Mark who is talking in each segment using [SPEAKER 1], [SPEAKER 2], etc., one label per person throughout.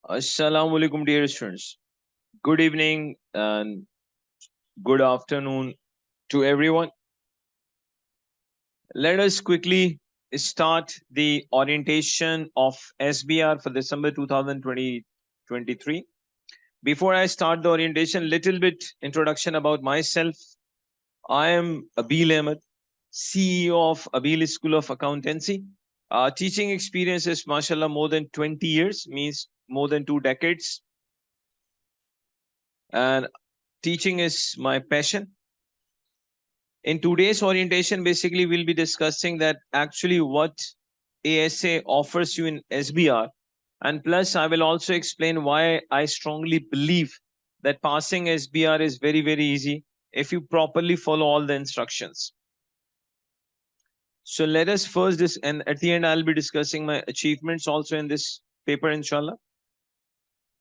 [SPEAKER 1] Assalamu alaikum, dear students. Good evening and good afternoon to everyone. Let us quickly start the orientation of SBR for December 2023. Before I start the orientation, little bit introduction about myself. I am Abeel Ahmed, CEO of Abeel School of Accountancy. Teaching experience is, mashallah, more than 20 years, means more than 2 decades. And teaching is my passion. In today's orientation, basically, we'll be discussing that actually what ASA offers you in SBR. And plus, I will also explain why I strongly believe that passing SBR is very, very easy if you properly follow all the instructions. So let us first and at the end, I'll be discussing my achievements also in this paper, inshallah.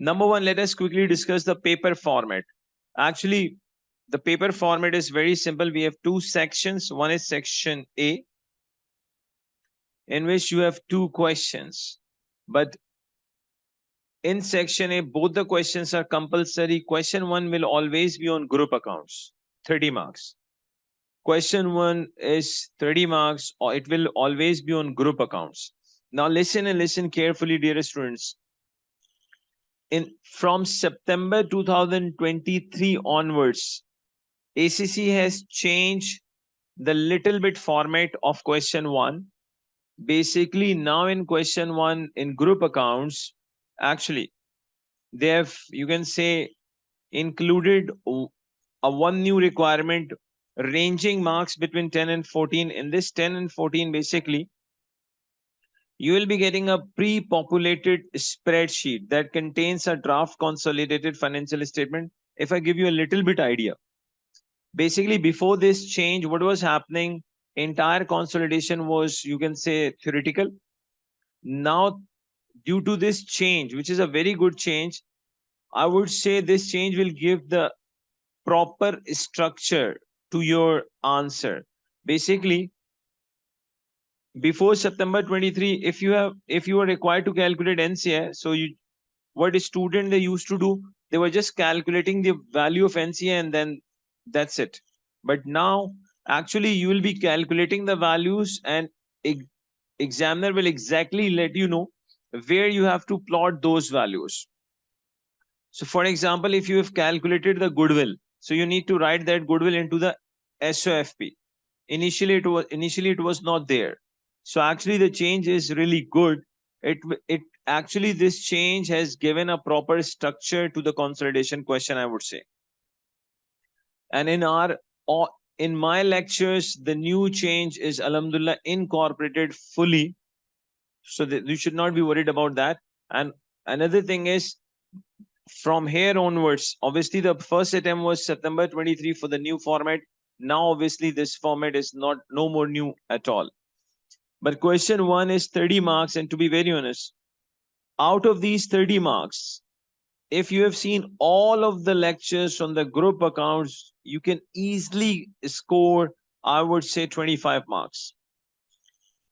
[SPEAKER 1] Number one, let us quickly discuss the paper format. Actually, the paper format is very simple. We have two sections. One is section A, in which you have two questions. But in section A, both the questions are compulsory. Question 1 will always be on group accounts, 30 marks. Question 1 is 30 marks, or it will always be on group accounts. Now listen and listen carefully, dear students. From September 2023 onwards, ACC has changed the little bit format of question 1. Basically, now in question 1 in group accounts, actually, they have, you can say, included a one new requirement ranging marks between 10 and 14. In this 10 and 14, basically, you will be getting a pre-populated spreadsheet that contains a draft consolidated financial statement. If I give you a little bit idea, basically before this change, what was happening, entire consolidation was, you can say, theoretical. Now, due to this change, which is a very good change, I would say this change will give the proper structure to your answer. Basically, before September 23, if you are required to calculate NCI, so what a student they used to do, they were just calculating the value of NCI and then that's it. But now, actually, you will be calculating the values, and examiner will exactly let you know where you have to plot those values. So for example, if you have calculated the goodwill, so you need to write that goodwill into the SOFP. Initially it was not there. So actually the change is really good. It actually, this change has given a proper structure to the consolidation question, I would say. And in my lectures, the new change is, alhamdulillah, incorporated fully, so that you should not be worried about that. And another thing is, from here onwards, obviously the first attempt was September 23 for the new format. Now obviously this format is no more new at all. But question 1 is 30 marks, and to be very honest, out of these 30 marks, if you have seen all of the lectures from the group accounts, you can easily score, I would say, 25 marks.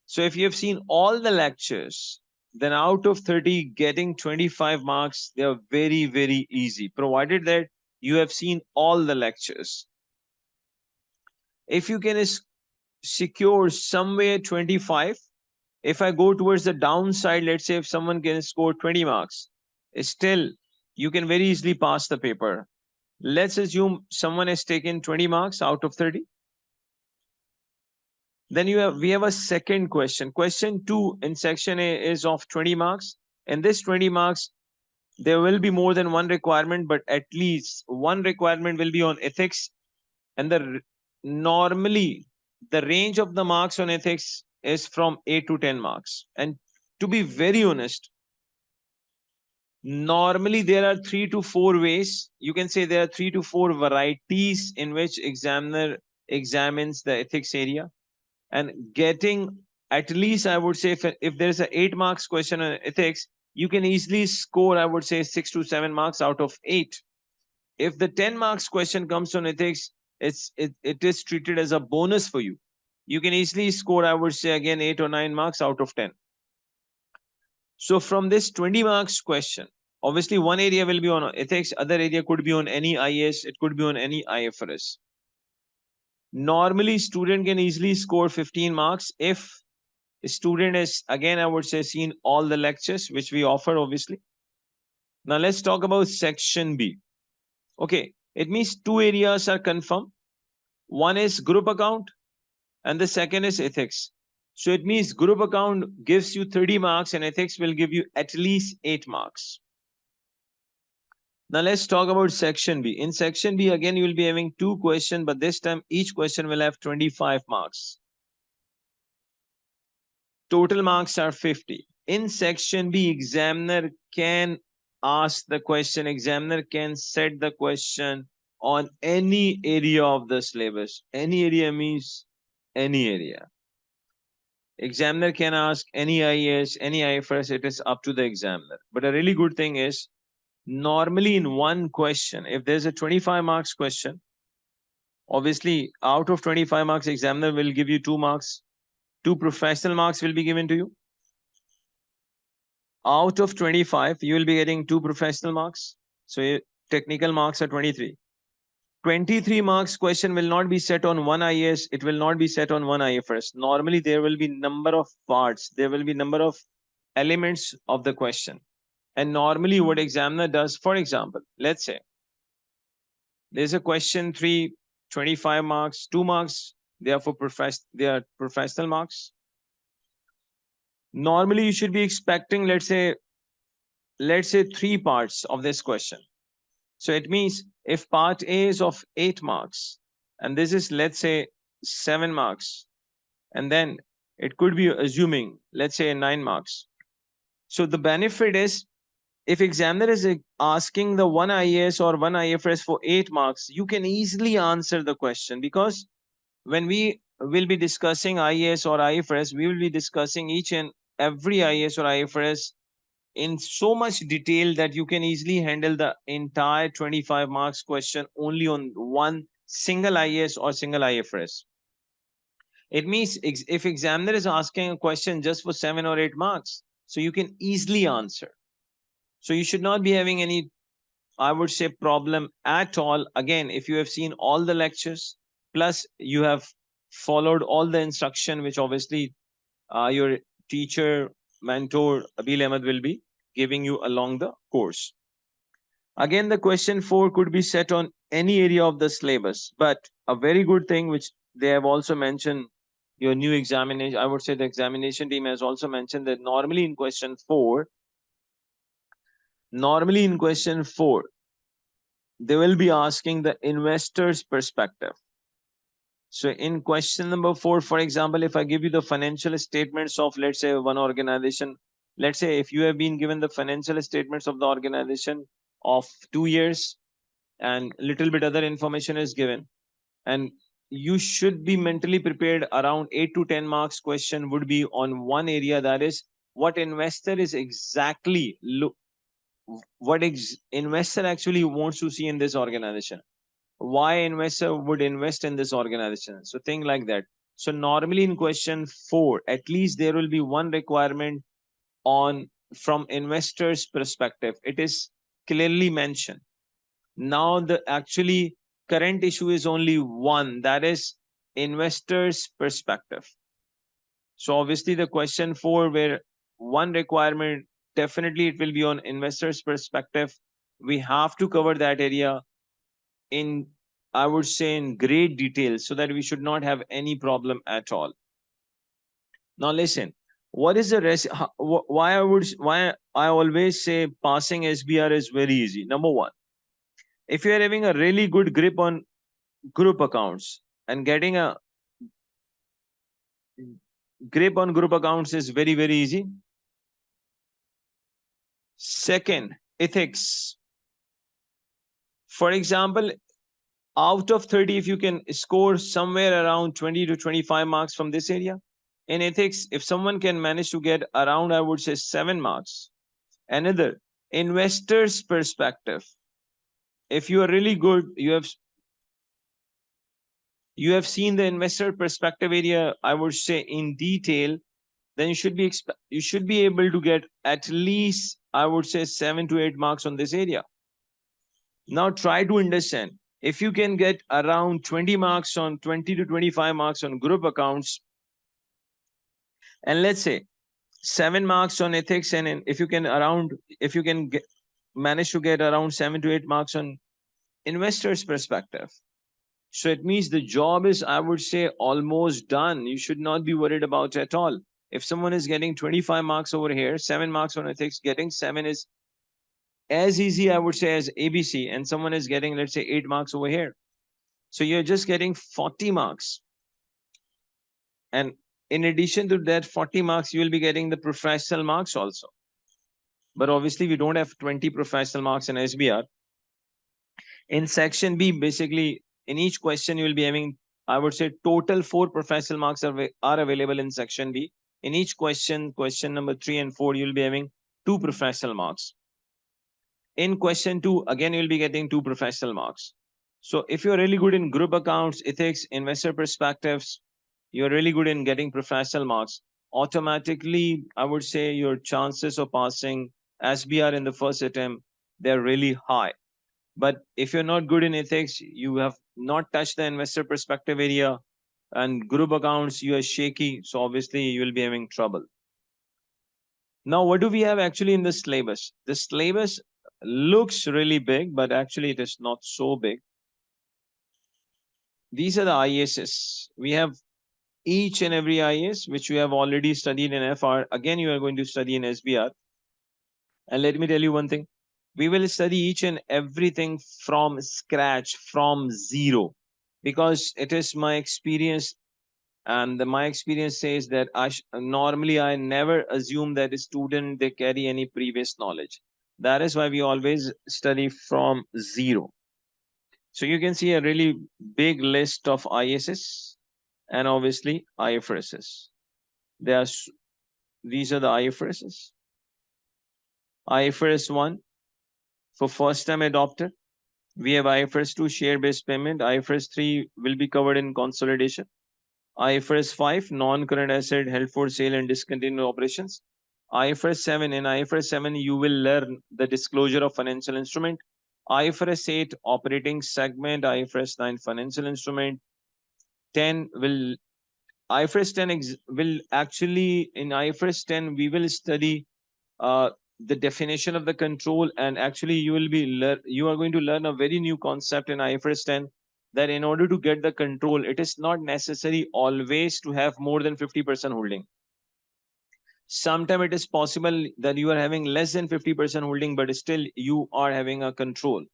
[SPEAKER 1] So if you have seen all the lectures, then out of 30, getting 25 marks, they are very, very easy, provided that you have seen all the lectures. If you can secure somewhere 25, if I go towards the downside, let's say if someone can score 20 marks, still you can very easily pass the paper. Let's assume someone has taken 20 marks out of 30. Then we have a second question. Question 2 in section A is of 20 marks. And this 20 marks, there will be more than one requirement, but at least one requirement will be on ethics. And normally the range of the marks on ethics is from 8 to 10 marks. And to be very honest, normally there are 3 to 4 ways. You can say there are 3 to 4 varieties in which examiner examines the ethics area. And getting at least, I would say, if there's an 8 marks question on ethics, you can easily score, I would say, 6 to 7 marks out of 8. If the 10 marks question comes on ethics, it is treated as a bonus for you. You can easily score, I would say, again, 8 or 9 marks out of 10. So from this 20 marks question, Obviously, one area will be on ethics, other area could be on any IAS, it could be on any IFRS. Normally, student can easily score 15 marks if a student is, again, I would say, seen all the lectures which we offer, obviously. Now, let's talk about section B. Okay, it means two areas are confirmed. One is group account and the second is ethics. So it means group account gives you 30 marks and ethics will give you at least 8 marks. Now let's talk about section B. In section B, again, you will be having two questions, but this time each question will have 25 marks. Total marks are 50. In section B, examiner can ask the question, examiner can set the question on any area of the syllabus. Any area means any area. Examiner can ask any IAS, any IFRS, it is up to the examiner. But a really good thing is, normally in one question, if there's a 25 marks question, obviously out of 25 marks, examiner will give you 2 marks. 2 professional marks will be given to you. Out of 25, you will be getting 2 professional marks. So technical marks are 23. 23 marks question will not be set on one IAS, it will not be set on one IFRS. Normally, there will be number of parts, there will be number of elements of the question. And normally what examiner does, for example, let's say there's a question 3, 25 marks, 2 marks, they are professional marks. Normally you should be expecting, let's say 3 parts of this question. So it means if part A is of 8 marks, and this is, let's say, 7 marks, and then it could be assuming, let's say, 9 marks. So the benefit is, if examiner is asking the one IAS or one IFRS for 8 marks, you can easily answer the question, because when we will be discussing IAS or IFRS, we will be discussing each and every IAS or IFRS in so much detail that you can easily handle the entire 25 marks question only on one single IAS or single IFRS. It means if examiner is asking a question just for 7 or 8 marks, so you can easily answer. So you should not be having any, I would say, problem at all. Again, if you have seen all the lectures, plus you have followed all the instruction, which obviously your teacher, mentor, Abeel Ahmed will be giving you along the course. Again, the question 4 could be set on any area of the syllabus, but a very good thing which they have also mentioned, your new examination, I would say the examination team has also mentioned that normally in question 4, they will be asking the investor's perspective. So in question number 4, for example, if I give you the financial statements of, let's say, one organization, let's say if you have been given the financial statements of the organization of 2 years and little bit other information is given, and you should be mentally prepared around 8 to 10 marks question would be on one area, that is what investor is exactly investor actually wants to see in this organization, why investor would invest in this organization. So think like that. So normally in question 4, at least there will be one requirement on from investor's perspective. It is clearly mentioned. Now the actually current issue is only one, that is investor's perspective. So obviously the question 4 where one requirement, definitely it will be on investor's perspective. We have to cover that area in, I would say, in great detail so that we should not have any problem at all. Now listen, what is the rest? Why I always say passing SBR is very easy. Number 1, if you are having a really good grip on group accounts, and getting a grip on group accounts is very, very easy. Second, ethics. For example, out of 30, if you can score somewhere around 20 to 25 marks from this area, in ethics, if someone can manage to get around, I would say, 7 marks. Another, investor's perspective. If you are really good, you have seen the investor perspective area, I would say, in detail, then you should be able to get at least I would say 7 to 8 marks on this area. Now try to understand. If you can get around 20 marks on 20 to 25 marks on group accounts, and let's say 7 marks on ethics, and if you can manage to get around 7 to 8 marks on investors perspective, so it means the job is, I would say, almost done. You should not be worried about at all. If someone is getting 25 marks over here, 7 marks on ethics, getting 7 is as easy, I would say, as ABC, and someone is getting, let's say, 8 marks over here. So you're just getting 40 marks. And in addition to that 40 marks, you will be getting the professional marks also. But obviously, we don't have 20 professional marks in SBR. In section B, basically, in each question, you will be having, I would say, total 4 professional marks are available in section B. In each question number 3 and 4, you'll be having 2 professional marks. In question 2, again, you'll be getting 2 professional marks. So if you're really good in group accounts, ethics, investor perspectives, you're really good in getting professional marks, automatically, I would say your chances of passing SBR in the first attempt, they're really high. But if you're not good in ethics, you have not touched the investor perspective area, and group accounts, you are shaky. So obviously you will be having trouble. Now, what do we have actually in the syllabus? The syllabus looks really big, but actually it is not so big. These are the IASs. We have each and every IAS, which you have already studied in FR. Again, you are going to study in SBR. And let me tell you one thing. We will study each and everything from scratch, from zero, because it is my experience. And my experience says that normally I never assume that a student, they carry any previous knowledge. That is why we always study from zero. So you can see a really big list of ISS and obviously IFRSs. These are the IFRSs. IFRS 1 for first time adopter. We have IFRS 2 share-based payment. IFRS 3 will be covered in consolidation. IFRS 5 non-current asset held for sale and discontinued operations. IFRS 7, in IFRS 7 you will learn the disclosure of financial instrument. IFRS 8 operating segment. IFRS 9 financial instrument. 10 will IFRS 10 will actually, in IFRS 10 we will study the definition of the control, and actually you are going to learn a very new concept in IFRS 10, that in order to get the control, it is not necessary always to have more than 50% holding. Sometimes it is possible that you are having less than 50% holding, but still you are having a control.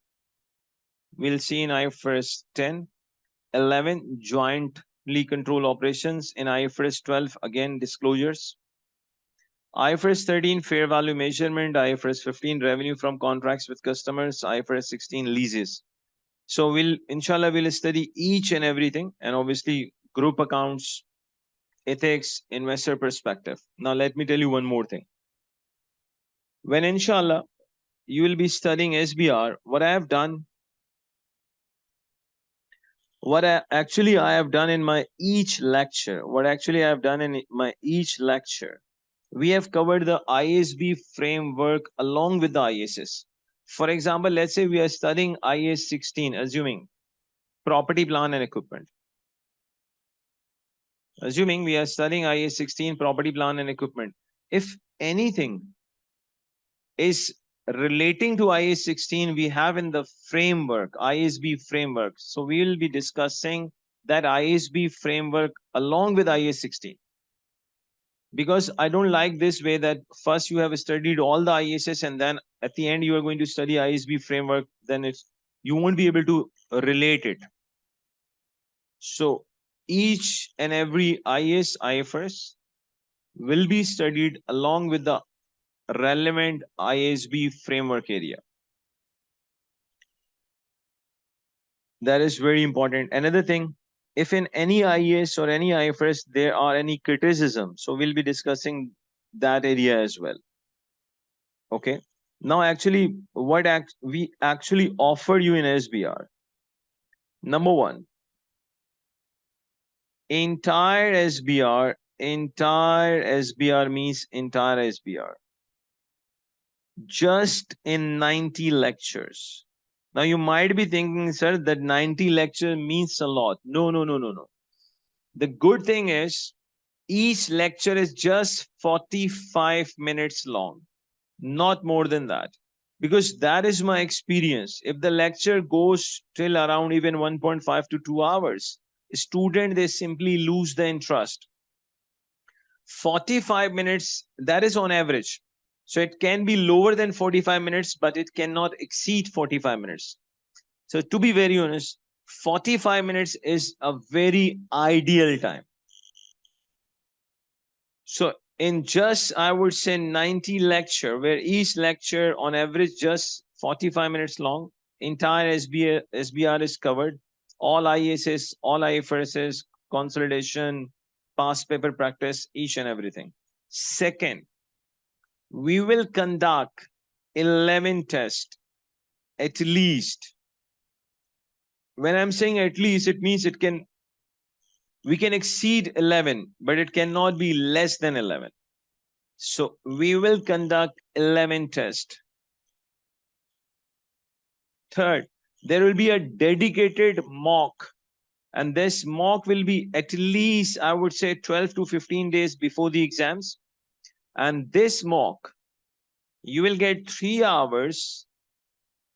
[SPEAKER 1] We'll see in IFRS 10. 11 jointly control operations. In IFRS 12, again disclosures. IFRS 13 fair value measurement. IFRS 15 revenue from contracts with customers. IFRS 16 leases. So inshallah we'll study each and everything, and obviously group accounts, ethics, investor perspective. Now let me tell you one more thing. When inshallah you will be studying SBR, what I have done in my each lecture, we have covered the ISB framework along with the ISS. For example, let's say we are studying IS 16, assuming property, plant and equipment. Assuming we are studying IS 16, property, plant and equipment. If anything is relating to IS 16, we have in the framework, ISB framework. So we will be discussing that ISB framework along with IS 16. Because I don't like this way that first you have studied all the ISS and then at the end you are going to study ISB framework, then you won't be able to relate it. So each and every IFRS will be studied along with the relevant ISB framework area. That is very important. Another thing, if in any IAS or any IFRS there are any criticism, so we'll be discussing that area as well. Okay. Now, actually, what we actually offer you in SBR. Number one, entire SBR means entire SBR. just in 90 lectures. Now you might be thinking, sir, that 90 lecture means a lot. No, no, no, no, no. The good thing is each lecture is just 45 minutes long, not more than that. Because that is my experience. If the lecture goes till around even 1.5 to 2 hours, student, they simply lose the interest. 45 minutes, that is on average. So it can be lower than 45 minutes, but it cannot exceed 45 minutes. So to be very honest, 45 minutes is a very ideal time. So in just, I would say 90 lecture, where each lecture on average just 45 minutes long, entire SBR is covered, all IASs, all IFRSs, consolidation, past paper practice, each and everything. Second, we will conduct 11 tests at least. When I'm saying at least, it means we can exceed 11, but it cannot be less than 11. So we will conduct 11 tests. Third, there will be a dedicated mock, and this mock will be at least, I would say, 12 to 15 days before the exams. And this mock, you will get 3 hours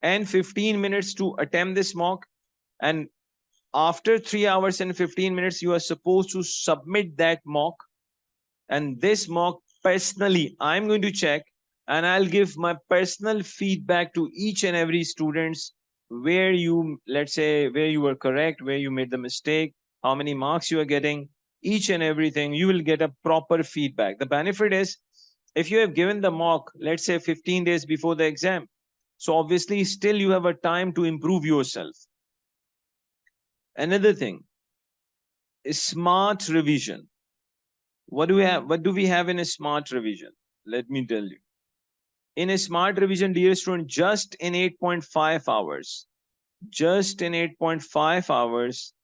[SPEAKER 1] and 15 minutes to attempt this mock. And after 3 hours and 15 minutes, you are supposed to submit that mock. And this mock, personally, I'm going to check, and I'll give my personal feedback to each and every students, where you, let's say, where you were correct, where you made the mistake, how many marks you are getting, each and everything. You will get a proper feedback. The benefit is, if you have given the mock, let's say 15 days before the exam, so obviously still you have a time to improve yourself. Another thing is smart revision. What do we have? What do we have in a smart revision? Let me tell you. In a smart revision, dear student, just in 8.5 hours,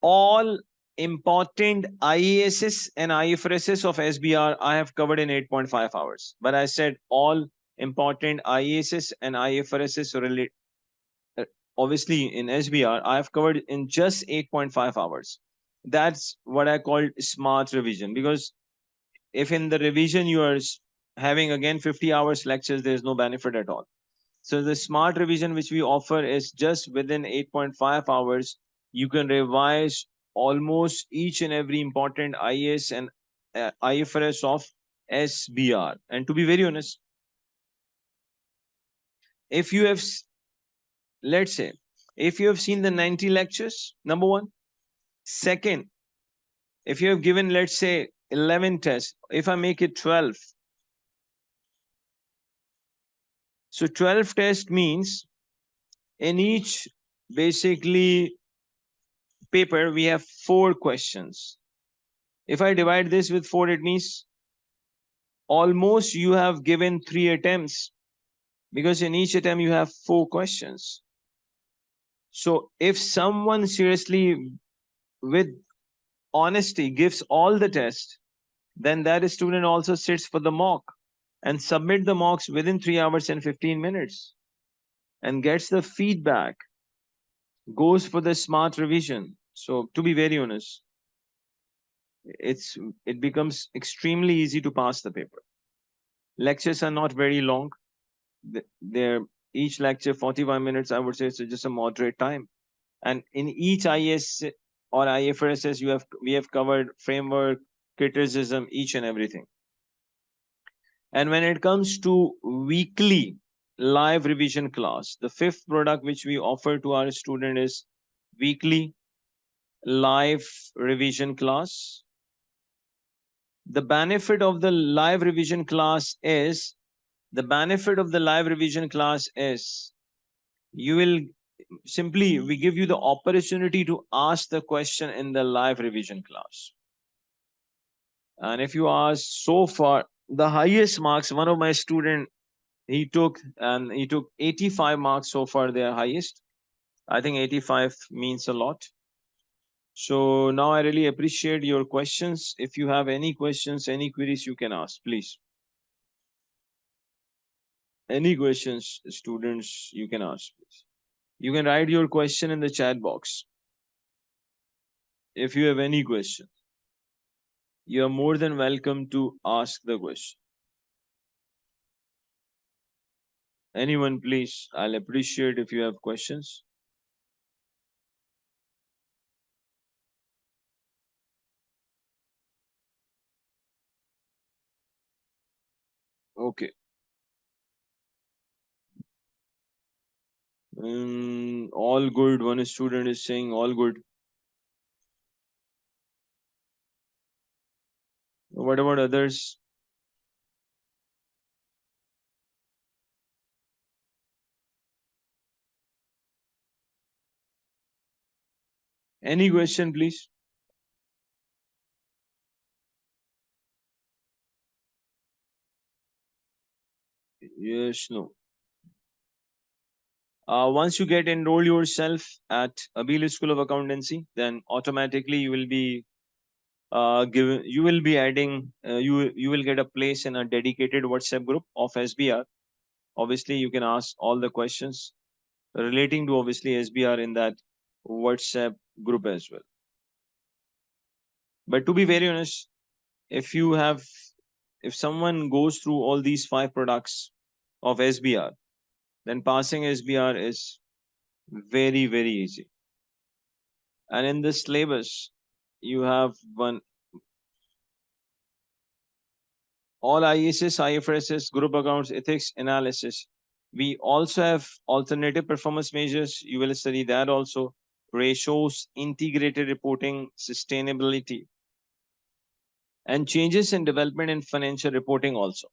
[SPEAKER 1] all important IASs and IFRSs of SBR I have covered in 8.5 hours. But I said all important IASs and IFRSs relate. Obviously, in SBR, I have covered in just 8.5 hours. That's what I call smart revision. Because if in the revision you are having again 50 hours lectures, there's no benefit at all. So the smart revision which we offer is just within 8.5 hours, you can revise almost each and every important IAS and IFRS of SBR. And to be very honest, if you have, let's say, if you have seen the 90 lectures, number one. Second, if you have given, let's say, 11 tests, if I make it 12, so 12 test means in each basically paper, we have 4 questions. If I divide this with 4, it means almost you have given 3 attempts, because in each attempt you have 4 questions. So if someone seriously, with honesty, gives all the tests, then that student also sits for the mock and submit the mocks within 3 hours and 15 minutes and gets the feedback, goes for the smart revision. So to be very honest, it becomes extremely easy to pass the paper. Lectures are not very long. They're each lecture 45 minutes. I would say it's just a moderate time. And in each IS or IFRSs, we have covered framework, criticism, each and everything. And when it comes to weekly live revision class, the 5th product which we offer to our student is weekly live revision class. The benefit of the live revision class is, you will simply, we give you the opportunity to ask the question in the live revision class. And if you ask, so far, the highest marks, one of my student, he took 85 marks so far, their highest. I think 85 means a lot. So now I really appreciate your questions. If you have any questions, any queries, you can ask, please. Any questions, students, you can ask, please. You can write your question in the chat box. If you have any question, you are more than welcome to ask the question. Anyone, please, I'll appreciate if you have questions. Okay. All good. One student is saying all good. What about others? Any question, please? Yes, no. Once you get enrolled yourself at Abeel School of Accountancy, then automatically you will be given. You will be adding. You will get a place in a dedicated WhatsApp group of SBR. Obviously, you can ask all the questions relating to obviously SBR in that WhatsApp group as well. But to be very honest, if you have, if someone goes through all these 5 products of SBR, then passing SBR is very, very easy. And in this syllabus, you have one all ISS, IFRS, group accounts, ethics, analysis. We also have alternative performance measures. You will study that also. Ratios, integrated reporting, sustainability, and changes in development in financial reporting also.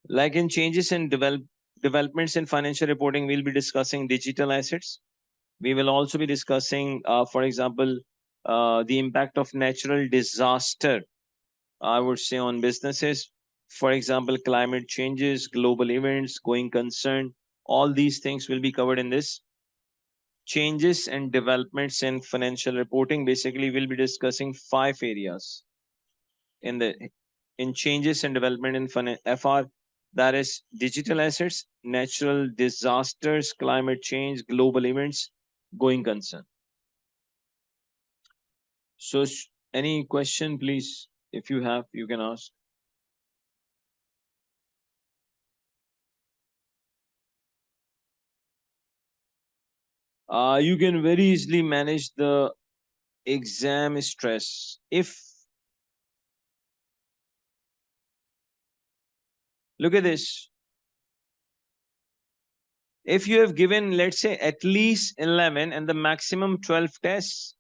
[SPEAKER 1] Like in changes in developments in financial reporting, we'll be discussing digital assets. We will also be discussing, for example, the impact of natural disaster, I would say, on businesses. For example, climate changes, global events, going concern, all these things will be covered in this. Changes and developments in financial reporting. Basically, we'll be discussing 5 areas in changes and development in FR. That is digital assets, natural disasters, climate change, global events, going concern. So, any question, please? If you have, you can ask. You can very easily manage the exam stress if, look at this, if you have given, let's say, at least 11 and the maximum 12 tests,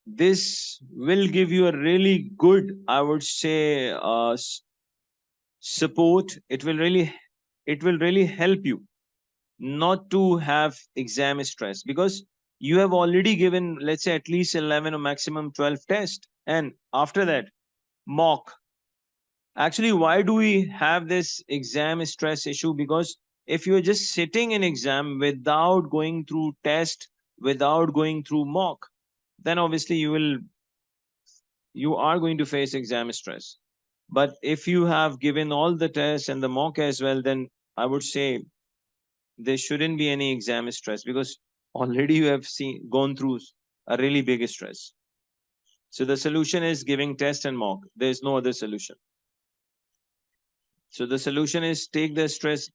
[SPEAKER 1] this will give you a really good, I would say, support. It will really help you not to have exam stress, because you have already given, let's say, at least 11 or maximum 12 tests, and after that, mock. Actually, why do we have this exam stress issue? Because if you're just sitting in exam without going through test, without going through mock, then obviously you are going to face exam stress. But if you have given all the tests and the mock as well, then I would say there shouldn't be any exam stress, because already you have gone through a really big stress. So the solution is giving test and mock. There is no other solution. So the solution is take the stress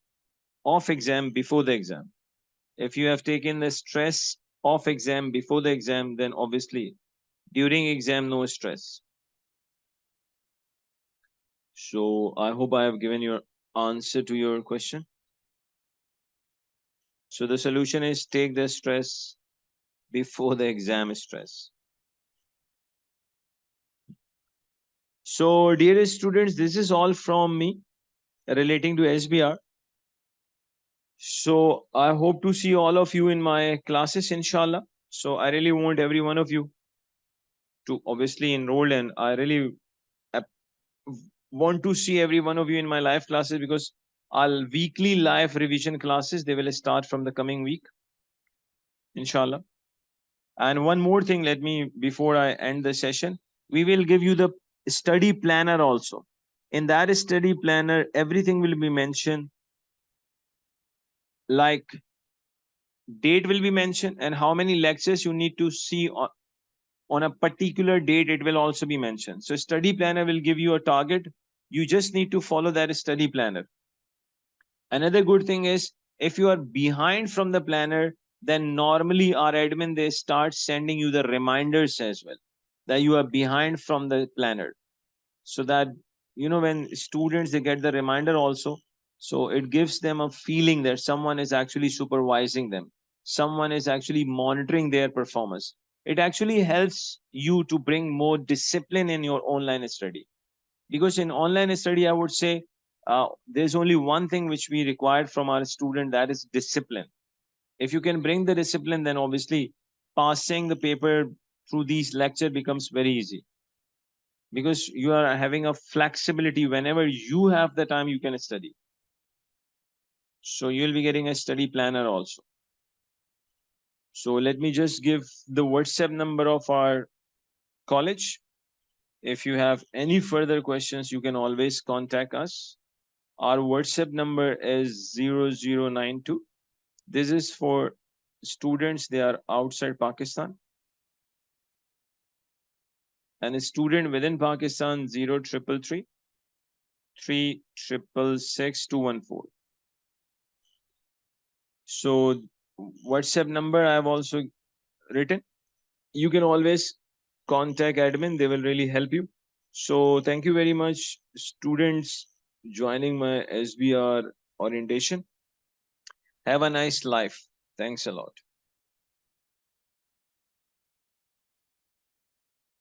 [SPEAKER 1] off exam before the exam. If you have taken the stress off exam before the exam, then obviously during exam, no stress. So I hope I have given your answer to your question. So the solution is take the stress before the exam stress. So dearest students, this is all from me relating to SBR. So I hope to see all of you in my classes, inshallah. So I really want every one of you to obviously enroll, and I really want to see every one of you in my live classes, because our weekly live revision classes, they will start from the coming week, inshallah. And one more thing, let me, before I end the session, we will give you the study planner also. In that study planner, everything will be mentioned, like date will be mentioned and how many lectures you need to see on a particular date, it will also be mentioned. So study planner will give you a target. You just need to follow that study planner. Another good thing is, if you are behind from the planner, then normally our admin, they start sending you the reminders as well that you are behind from the planner. So that, when students, they get the reminder also, so it gives them a feeling that someone is actually supervising them, someone is actually monitoring their performance. It actually helps you to bring more discipline in your online study, because in online study, I would say, there's only one thing which we require from our student, that is discipline. If you can bring the discipline, then obviously passing the paper through these lecture becomes very easy, because you are having a flexibility. Whenever you have the time, you can study. So you'll be getting a study planner also. So let me just give the WhatsApp number of our college. If you have any further questions, you can always contact us. Our WhatsApp number is 0092. This is for students, they are outside Pakistan. And a student within Pakistan, 0333 3666214. So WhatsApp number I have also written. You can always contact admin, they will really help you. So thank you very much, students, joining my SBR orientation. Have a nice life. Thanks a lot.